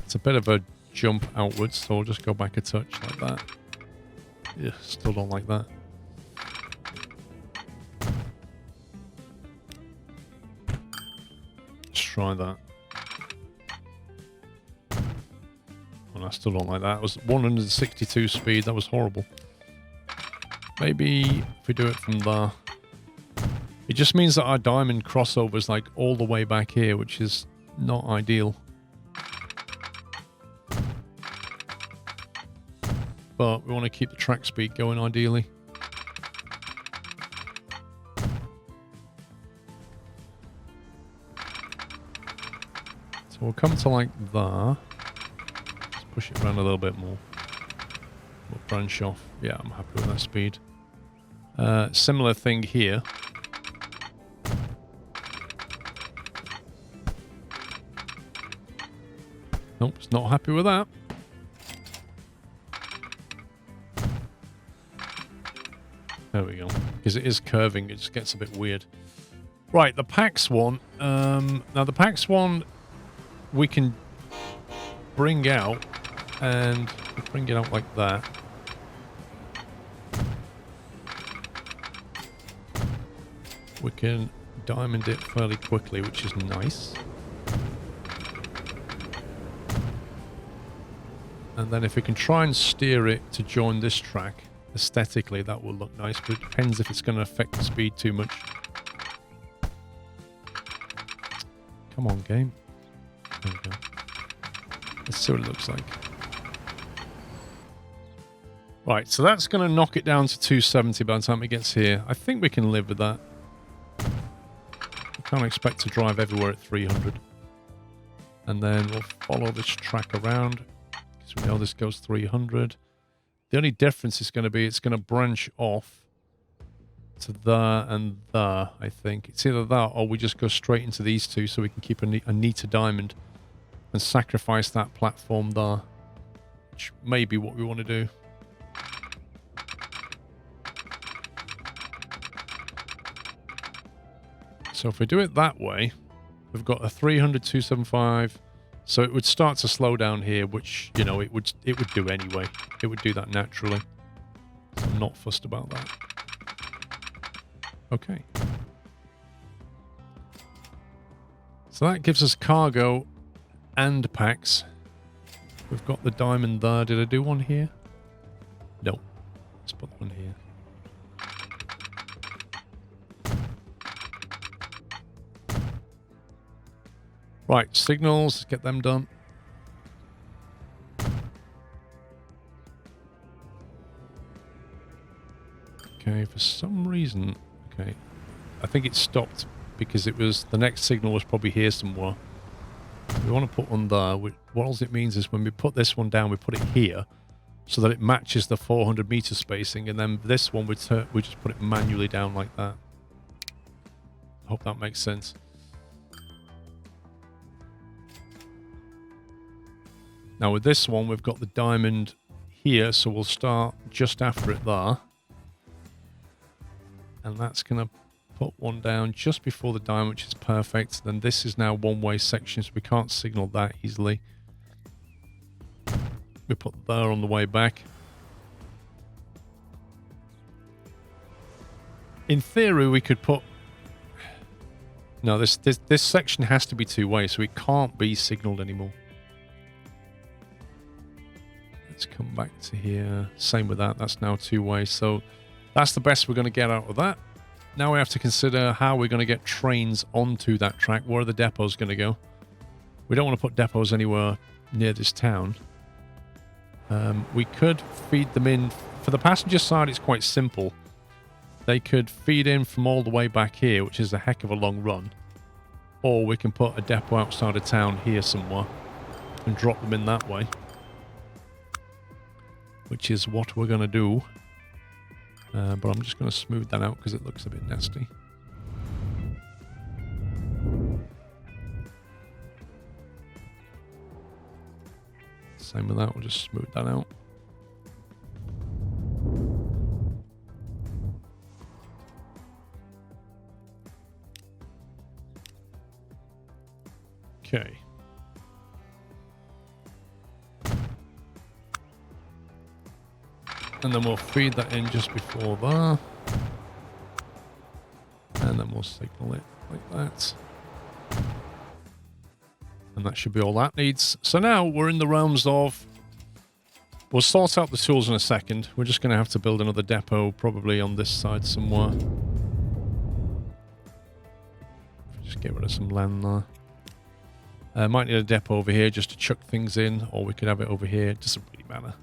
It's a bit of a jump outwards, so we'll just go back a touch like that. Yeah, still don't like that. Let's try that. I still don't like that. It was 162 speed. That was horrible. Maybe if we do it from there. It just means that our diamond crossover is like all the way back here, which is not ideal. But we want to keep the track speed going ideally. So we'll come to like there. Push it around a little bit more. We'll branch off. Yeah, I'm happy with that speed. Similar thing here. Nope, it's not happy with that. There we go. Because it is curving, it just gets a bit weird. Right, the PAX one. Now the PAX one we can bring out. And we'll bring it out like that. We can diamond it fairly quickly, which is nice. And then if we can try and steer it to join this track, aesthetically that will look nice, but it depends if it's going to affect the speed too much. Come on, game. There we go. Let's see what it looks like. Right, so that's going to knock it down to 270 by the time it gets here. I think we can live with that. We can't expect to drive everywhere at 300. And then we'll follow this track around, because we know this goes 300. The only difference is going to be it's going to branch off to there and there, I think. It's either that or we just go straight into these two so we can keep a neater diamond and sacrifice that platform there, which may be what we want to do. So if we do it that way, we've got a 300, 275. So it would start to slow down here, which, you know, it would do anyway. It would do that naturally. So I'm not fussed about that. Okay. So that gives us cargo and packs. We've got the diamond there. Did I do one here? No. Let's put one here. Right, signals, get them done. Okay, for some reason, okay, I think it stopped because it was, the next signal was probably here somewhere. We want to put one there. What else it means is when we put this one down, we put it here so that it matches the 400 meter spacing, and then this one we just put it manually down like that. I hope that makes sense. Now with this one, we've got the diamond here, so we'll start just after it there. And that's going to put one down just before the diamond, which is perfect. Then this is now one-way section, so we can't signal that easily. We put there on the way back. In theory, we could put... No, this section has to be two-way, so it can't be signaled anymore. Let's come back to here. Same with that. That's now two-way. So that's the best we're going to get out of that. Now we have to consider how we're going to get trains onto that track. Where are the depots going to go? We don't want to put depots anywhere near this town. We could feed them in. For the passenger side, it's quite simple. They could feed in from all the way back here, which is a heck of a long run. Or we can put a depot outside of town here somewhere and drop them in that way. Which is what we're going to do. But I'm just going to smooth that out because it looks a bit nasty. Same with that, we'll just smooth that out. Okay. And then we'll feed that in just before there. And then we'll signal it like that. And that should be all that needs. So now we're in the realms of... We'll sort out the tools in a second. We're just going to have to build another depot probably on this side somewhere. Just get rid of some land there. Might need a depot over here just to chuck things in, or we could have it over here. It doesn't really matter.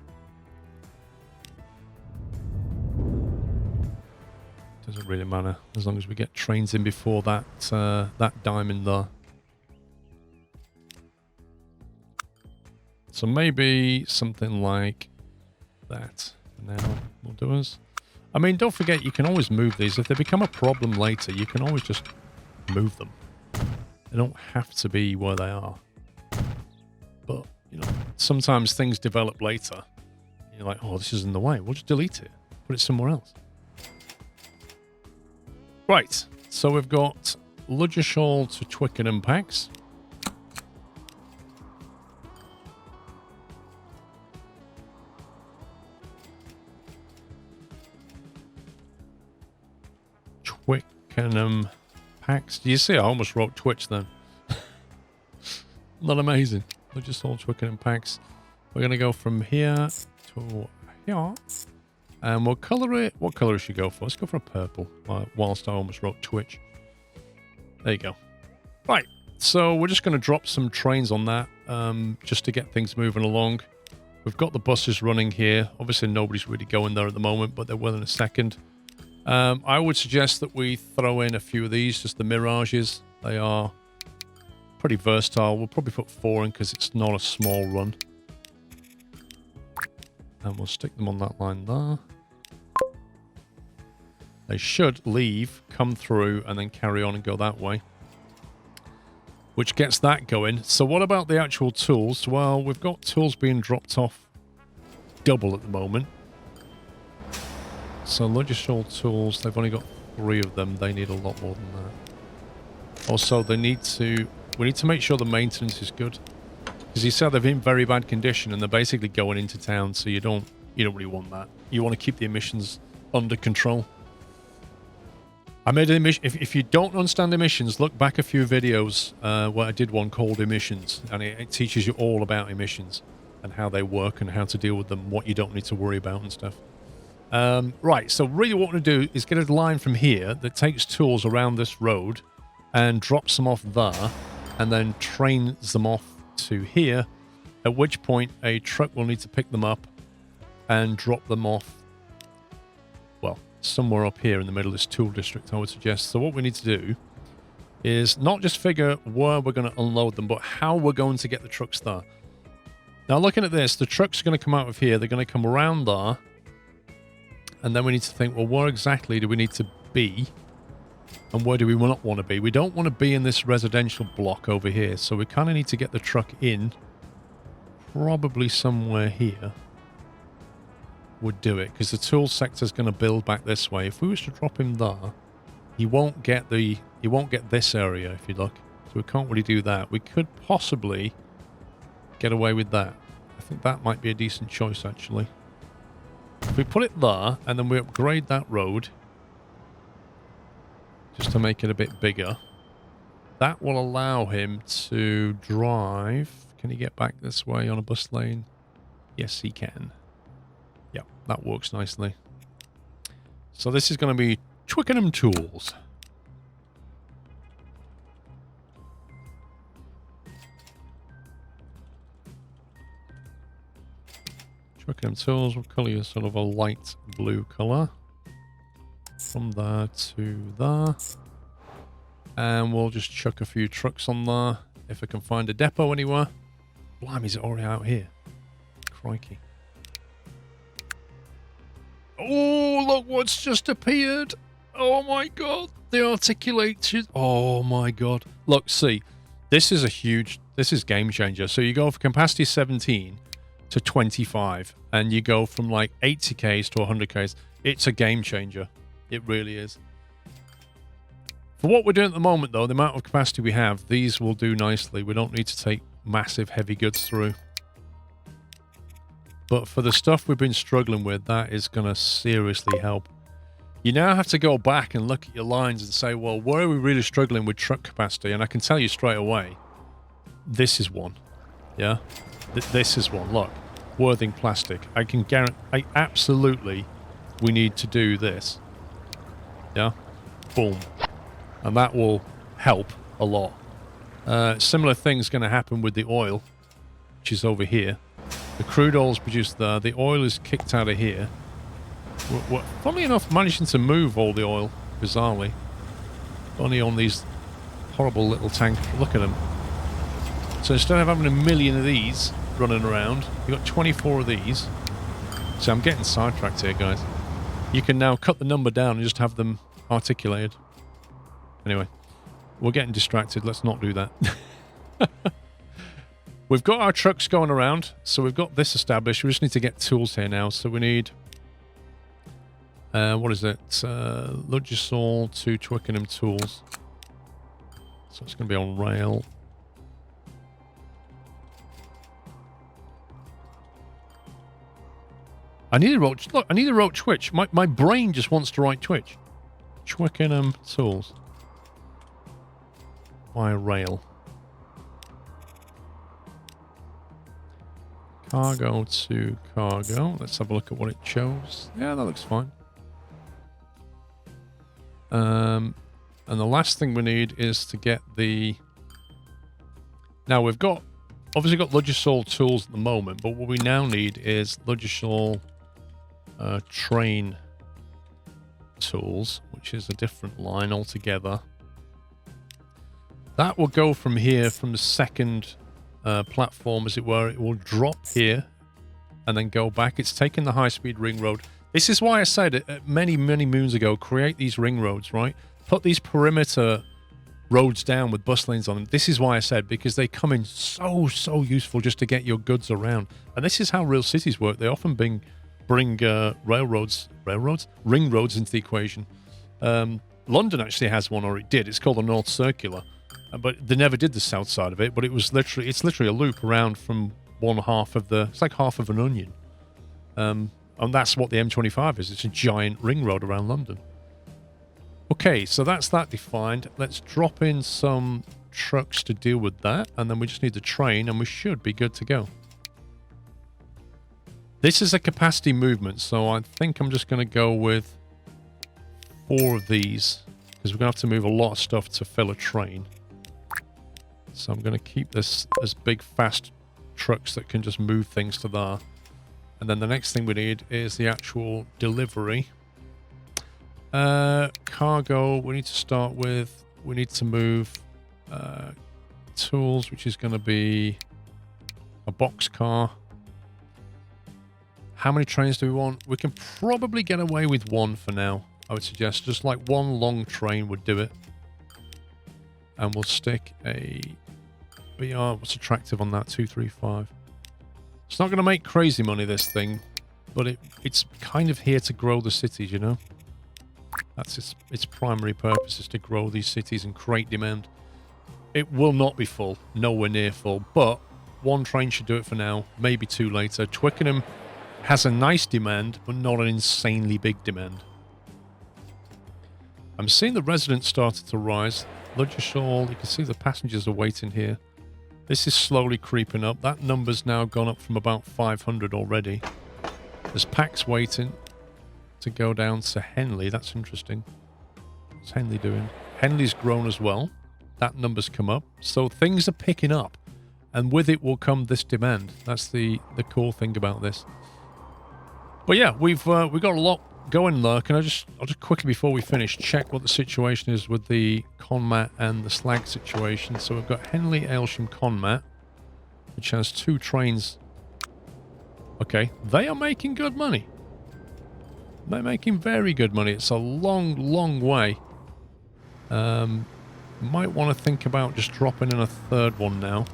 Doesn't really matter as long as we get trains in before that that diamond there. So maybe something like that for now will do us. I mean, don't forget you can always move these. If they become a problem later, you can always just move them. They don't have to be where they are. But, you know, sometimes things develop later. You're like, oh, this is in the way. We'll just delete it. Put it somewhere else. Right, so we've got Ludgershall to Twickenham packs. Twickenham packs. Do you see? I almost wrote Twitch then. Not amazing. Ludgershall, Twickenham packs. We're going to go from here to here. And we'll colour it. What colour should we go for? Let's go for a purple. Whilst I almost wrote Twitch. There you go. Right. So we're just going to drop some trains on that. Just to get things moving along. We've got the buses running here. Obviously nobody's really going there at the moment, but they will in a second. I would suggest that we throw in a few of these. Just the Mirages. They are pretty versatile. We'll probably put 4 in because it's not a small run. And we'll stick them on that line there. They should leave, come through, and then carry on and go that way. Which gets that going. So what about the actual tools? Well, we've got tools being dropped off double at the moment. So Ludgershall tools, they've only got 3 of them. They need a lot more than that. Also, we need to make sure the maintenance is good. Because you said they're in very bad condition and they're basically going into town, so you don't You don't really want that. You want to keep the emissions under control. I made an emission. If you don't understand emissions, look back a few videos where I did one called Emissions, and it teaches you all about emissions and how they work and how to deal with them, what you don't need to worry about and stuff. Right, so really what we want to do is get a line from here that takes tools around this road and drops them off there, and then trains them off to here, at which point a truck will need to pick them up and drop them off, well, somewhere up here in the middle of this tool district, I would suggest. So what we need to do is not just figure where we're going to unload them, but how we're going to get the trucks there. Now, looking at this, the trucks are going to come out of here. They're going to come around there. And then we need to think, well, where exactly do we need to be? And where do we not want to be? We don't want to be in this residential block over here. So we kind of need to get the truck in. Probably somewhere here would do it, because the tool sector is going to build back this way. If we was to drop him there, he won't get this area, if you look. So we can't really do that. We could possibly get away with that. I think that might be a decent choice, actually. If we put it there, and then we upgrade that road, just to make it a bit bigger, that will allow him to drive. Can he get back this way on a bus lane? Yes, he can. Yep, that works nicely. So this is going to be Twickenham Tools. Twickenham Tools, we'll colour you sort of a light blue colour. From there to there. And we'll just chuck a few trucks on there, if I can find a depot anywhere. Blimey, is it already out here? Crikey. Oh, look what's just appeared. Oh my god. The articulated. Oh my god. Look, see. This is game changer. So you go from capacity 17 to 25. And you go from like 80Ks to 100Ks. It's a game changer. It really is. For what we're doing at the moment, though, the amount of capacity we have, these will do nicely. We don't need to take massive heavy goods through. But for the stuff we've been struggling with, that is going to seriously help. You now have to go back and look at your lines and say, well, where are we really struggling with truck capacity? And I can tell you straight away, this is one. Yeah? This is one. Look. Worthing plastic. I can guarantee, absolutely, we need to do this. Yeah? Boom. And that will help a lot. Similar thing's going to happen with the oil, which is over here. The crude oil is produced there. The oil is kicked out of here. We're funnily enough, managing to move all the oil, bizarrely. Only on these horrible little tanks. Look at them. So instead of having a million of these running around, you've got 24 of these. So I'm getting sidetracked here, guys. You can now cut the number down and just have them articulated. Anyway, we're getting distracted. Let's not do that. We've got our trucks going around, so we've got this established. We just need to get tools here now. So we need, what is it? Ludgersaw to Twickenham Tools. So it's going to be on rail. I need a roach. Look, I need a roach Twitch. My brain just wants to write Twitch. Twickenham Tools. By rail. Cargo to cargo. Let's have a look at what it shows. Yeah, that looks fine. And the last thing we need is to get the... Now, we've got... Obviously got Ludgersaw tools at the moment, but what we now need is Ludgersaw train tools, which is a different line altogether. That will go from here, from the second platform, as it were. It will drop here and then go back. It's taking the high-speed ring road. This is why I said many, many moons ago, create these ring roads, right? Put these perimeter roads down with bus lanes on them. This is why I said, because they come in so useful just to get your goods around. And this is how real cities work. They often bring ring roads into the equation. London actually has one, or it did. It's called the North Circular. But they never did the south side of it, but it's literally a loop around from one half of the... It's like half of an onion. And that's what the M25 is. It's a giant ring road around London. Okay, so that's that defined. Let's drop in some trucks to deal with that, and then we just need the train, and we should be good to go. This is a capacity movement, so I think I'm just going to go with 4 of these, because we're going to have to move a lot of stuff to fill a train. So I'm going to keep this as big, fast trucks that can just move things to there. And then the next thing we need is the actual delivery. Cargo, we need to start with, we need to move tools, which is going to be a box car. How many trains do we want? We can probably get away with 1 for now. I would suggest just like 1 long train would do it. And we'll stick a BR. What's attractive on that? 235. It's not going to make crazy money, this thing, but it's kind of here to grow the cities, you know? That's its primary purpose, is to grow these cities and create demand. It will not be full, nowhere near full, but 1 train should do it for now, maybe 2 later. Twickenham has a nice demand, but not an insanely big demand. I'm seeing the residents started to rise. Ludgershall, you can see the passengers are waiting here. This is slowly creeping up. That number's now gone up from about 500 already. There's packs waiting to go down to Henley. That's interesting. What's Henley doing? Henley's grown as well. That number's come up. So things are picking up. And with it will come this demand. That's the cool thing about this. But yeah, we've got a lot going there. I'll just quickly, before we finish, check what the situation is with the Conmat and the slag situation. So we've got Henley, Aylsham, Conmat, which has 2 trains. Okay, they are making good money. They're making very good money. It's a long, long way. Might want to think about just dropping in a 3rd one now,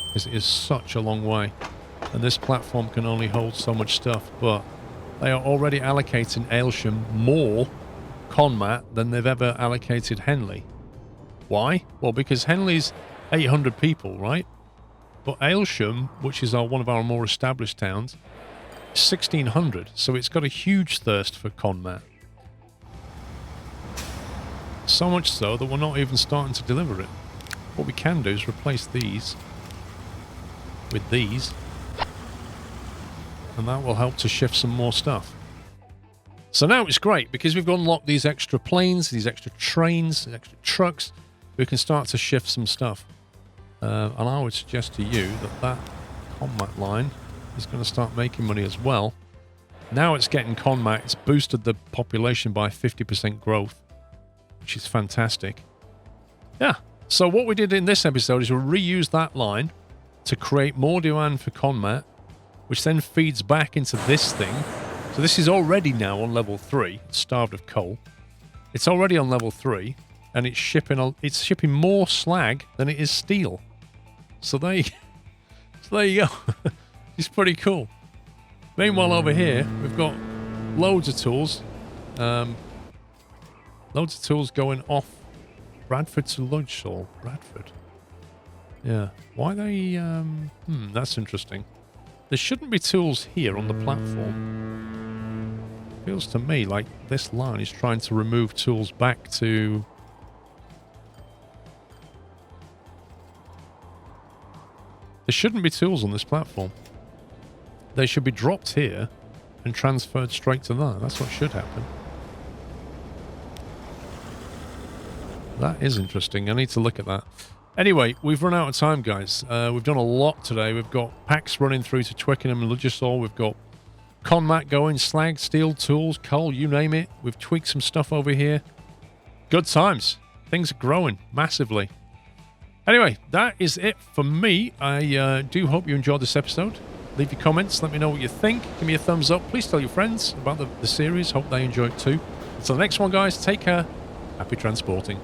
because it is such a long way. And this platform can only hold so much stuff, but they are already allocating Aylsham more Conmat than they've ever allocated Henley. Why? Well, because Henley's 800 people, right? But Aylsham, which is one of our more established towns, is 1,600. So it's got a huge thirst for Conmat. So much so that we're not even starting to deliver it. What we can do is replace these with these, and that will help to shift some more stuff. So now it's great, because we've unlocked these extra planes, these extra trains, these extra trucks. We can start to shift some stuff. And I would suggest to you that Conmat line is going to start making money as well. Now it's getting Conmat. It's boosted the population by 50% growth, which is fantastic. Yeah. So what we did in this episode is we reused that line to create more demand for Conmat, which then feeds back into this thing. So this is already now on level 3. It's starved of coal. It's already on level 3, and it's shipping more slag than it is steel. So there you go. It's pretty cool. Meanwhile, over here we've got loads of tools. Loads of tools going off Bradford to Ludgershall. Bradford. Yeah. Why they? That's interesting. There shouldn't be tools here on the platform. Feels to me like this line is trying to remove tools back to... There shouldn't be tools on this platform. They should be dropped here and transferred straight to there. That's what should happen. That is interesting. I need to look at that. Anyway, we've run out of time, guys. We've done a lot today. We've got packs running through to Twickenham and Ludgershall. We've got Conmat going, slag, steel, tools, coal, you name it. We've tweaked some stuff over here. Good times. Things are growing massively. Anyway, that is it for me. I do hope you enjoyed this episode. Leave your comments. Let me know what you think. Give me a thumbs up. Please tell your friends about the series. Hope they enjoy it too. Until the next one, guys, take care. Happy transporting.